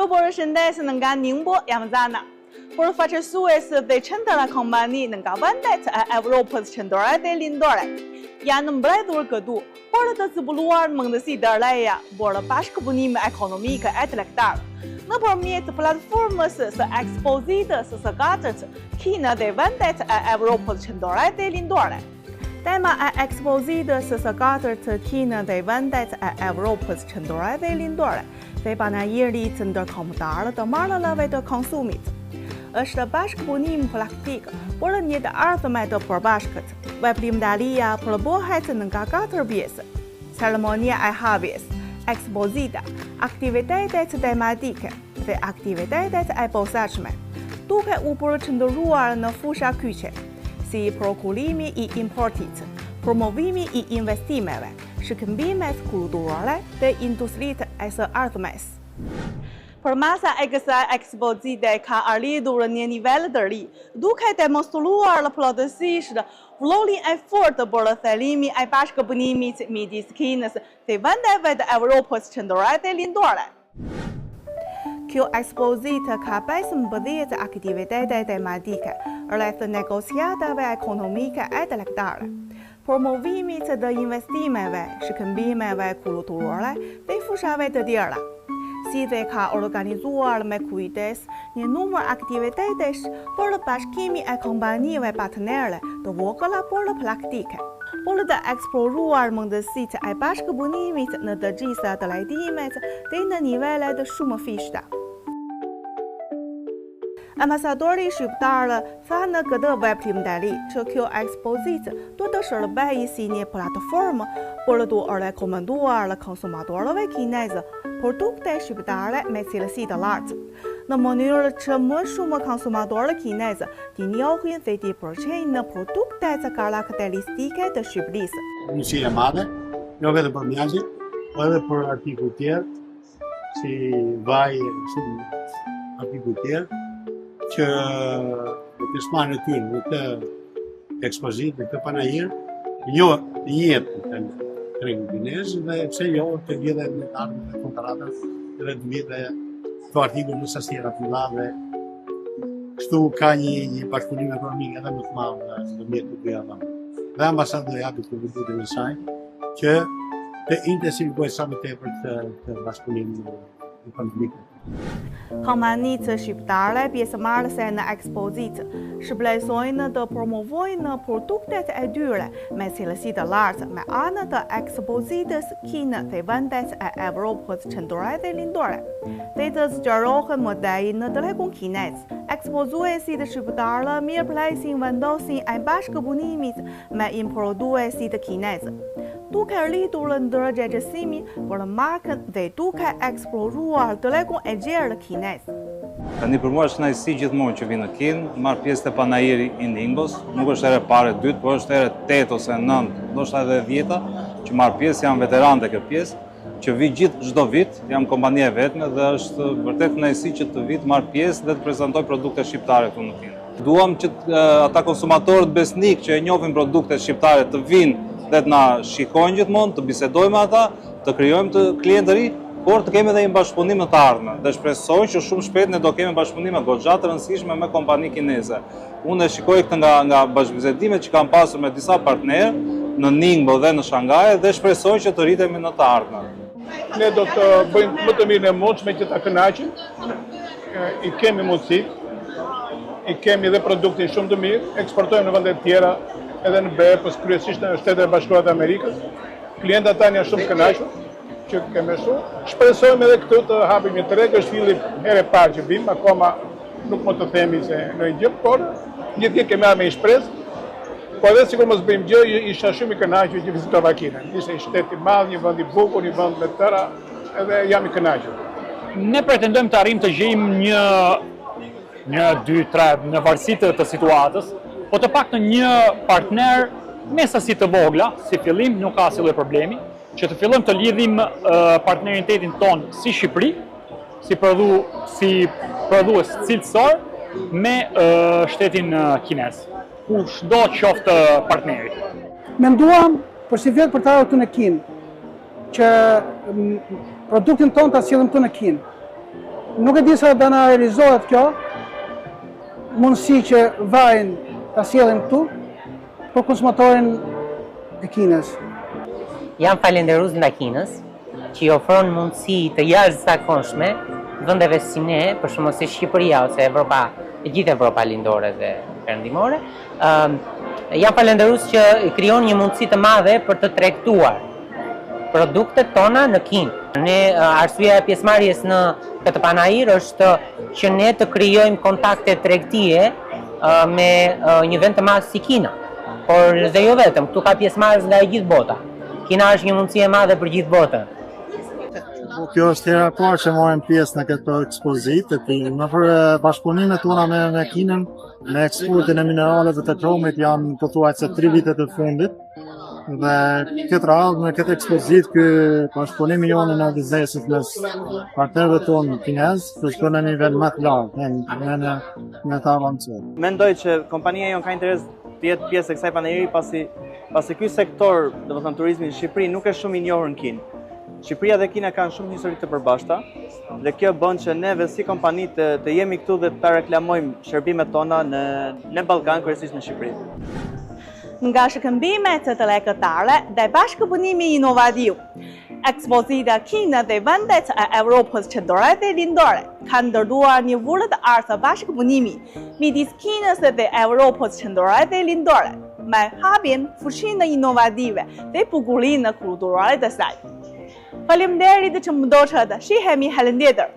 Ju përshëndesin nga Ningbo, jam Zana. Përfaqësues dhe qendra kompani nga vendet e Evropës qendrore dhe lindore janë mbledhur këtu për të zbuluar mundësi të reja për bashkëpunime ekonomike e tregtarë nëpërmjet platformës së ekspozitës së katërt Kina dhe vendet e Evropës qendrore dhe lindore. Tema e ekspozitës së katërt Kina dhe vendet e Evropës qendrore dhe lindore dhe panajirit ndërkombëtar të marrëllave të konsumit është bashkëpunim praktik për një të ardhme të përbashkët. Veprimtaria përbohet nga 4 pjesë: ceremonia e hapjes, ekspozita, aktivitetet tematike dhe aktivitetet e posaçme, duke u përqendruar në fusha kyçe, si prokurimi I importit, promovimi I investimeve, shkëmbimet kulturore dhe industritë e së ardhmes. Përmasa e kësaj ekspozite ka arritur një nivel të ri, duke demonstruar plotësisht rolin e fortë për thellimi e bashkëpunimit midis Kinës dhe vendeve të Evropës qendrore dhe lindore. Kjo ekspozite ka 15 aktivitete tematike rreth negociatave ekonomike e tregtare, promovimit të investimeve, shkëmbimeve kulturore dhe fushave të tjera. Si dhe ka organizuar me kujdes një numër aktivitetesh për bashkimi e kompanive partnere të vogla por praktike, për të eksploruar mundësitë e bashkëpunimit në të gjitha të lajdimet dhe në nivele të shumëfishta. Ambasadori shqiptar tha në këtë veprimtari që kjo ekspozitë do të shërbejë si një platformë për të rekomenduar konsumatorëve kinezë produkte shqiptare me cilësi të lartë, në mënyrë që më shumë konsumatorë kinezë t'i njohin dhe t'i përqejnë në produkte të karakteristike të Shqipërisë. Mundësi e madhe, jo vetëm për mjazit, por edhe për artikuj tjerë, si vaj, si artikuj tjerë, që në pjesëmarrjen e tyre në këtë ekspozitë, në këtë panajir, jo jetë në tregun kinez dhe pse jo të lidhet me ardhmën e kontratës dhe të vite të artikuj në sasiera të mëdha. Kështu ka një bashkëpunim ekonomik edhe më të madh në mjet të dyja. Dhe ambasadori japi kontributin e saj që të intensifikojë sa më tepër të bashkëpunimin ekonomik. Kompanitë shqiptare pjesëmarrëse në ekspozitë shpresojnë të promovojnë produktet e tyre me cilësi të lartë me anë të ekspozitës Kinë dhe vendet e Evropës qendrore dhe lindore dhe të zgjerohen modelin në tregun kinez. Ekspozuesit shqiptarë mirëpresin vendosin e bashkëpunimit me importuesit kinez, duke rritur ndërgjegjësimi për markën dhe duke eksploruar tregun e gjerë kinez. Tani për mua është kënaqësi gjithmonë që vi në Kinë, marr pjesë te panajiri I Ningbos, nuk është ere parë, dytë, por është ere 8 ose 9, ndoshta edhe 10 që marr pjesë, jam veteran te kjo pjesë, që vi çdo vit, jam kompania e vetme dhe është vërtet kënaqësi që të vi të marr pjesë dhe të prezantoj produkte shqiptare këtu në Kinë. Duam që ata konsumatorët besnik që e njohin produktet shqiptare të vinë dhe të na shikojnë gjithmonë, të bisedojmë me ata, të krijojmë të klientë të ri, por të kemi edhe një bashkëpunim në të ardhmen dhe shpresoj që shumë shpejt ne do kemi bashkëpunime goxha të rëndësishme me kompani kineze. Unë e shikoj këtë nga bashkëbizetimet që kam pasur me disa partnerë në Ningbo dhe në Shangaj dhe shpresoj që të rritemi në të ardhmen. Ne do të bëjmë më të mirën e mundshme që ta kënaqim. I kemi mundësi, I kemi edhe produktin shumë të mirë, eksportojmë në vende të tjera, edhe në BE, por kryesisht në Shtetet e Bashkuara të Amerikës. Klientët tanë janë shumë të kënaqur që kemi ashtu. Shpresojmë edhe këtu të hapim një treg, është fillim herë e parë që vim, akoma nuk mund të themi se në gjë, por gjithë kemi me një shpresë. Po edhe sikur mos bëjmë gjë, isha shumë I kënaqur që vizitova Kinën. Ishte një shtet I madh, një vend I bukur, një vend me tëra, edhe jam I kënaqur. Ne pretendojmë të arrijmë të gjejmë një 2-3 në varësi të situatës, po të paktën një partner me sasi të vogla, si fillim nuk ka asnjë problemi, që të fillojmë të lidhim partneritetin ton si Shqipëri, si prodhues cilësor me shtetin kinez, ku çdo qoftë partneri. Menduam për si vetë për të ardhur këtu në Kinë, që produktin ton ta sjellim këtu në Kinë. Nuk e di sa do na realizohet kjo, mundësi që vajin ta sjellin këtu për konsumatorin e Kinës. Jam falenderues ndaj Kinës që i ofron mundësi të jashtëzakonshme vendeve si ne, për shembull si Shqipëria ose Evropa, e gjithë Evropa lindore dhe perëndimore. Jam falenderues që i krijon një mundësi të madhe për të tregtuar produktet tona në Kinë. Ne arsyeja e pjesëmarrjes në këtë panajir është që ne të krijojmë kontakte tregtie me një vend të madh si Kina. Por dhe jo vetëm, këtu ka pjesëmarrës nga e gjithë bota. Kina është një mundësi e madhe për gjithë botën. Kjo është hera e parë që morëm pjesë në këtë ekspozitë. Në për bashkëpunimet tona me Kinën, me eksportin e mineraleve të kromit janë pothuajse 3 vitet e fundit. Dhe këtë radhë, në këtë ekspozitë, ky bashkëpunim jonë në biznesit mes partnerëve tonë kinezë, është në nivel më të lartë, në të avancuar. Mendoj që kompania jonë ka interes të jetë pjesë e kësaj panajiri pasi ky sektor, domethënë turizmi në Shqipëri, nuk është shumë i njohur në Kinë. Shqipëria dhe Kina kanë shumë histori të përbashkëta dhe kjo bën që neve si kompani të jemi këtu dhe të reklamojmë shërbimet tona në Ballkan, kryesisht në Shqipëri. Nga shkëmbimet të lekëtare dhe bashkëpunimi inovativ, ekspozita Kina dhe vendet e Evropës qendrore dhe lindore kanë ndërtuar një vullë të artë bashkëpunimi midis Kinës dhe Evropës qendrore dhe lindore, me hapjen fuqinë inovative dhe bukurina kulturale të saj. Faleminderit që më ndoqët, shihemi herën tjetër.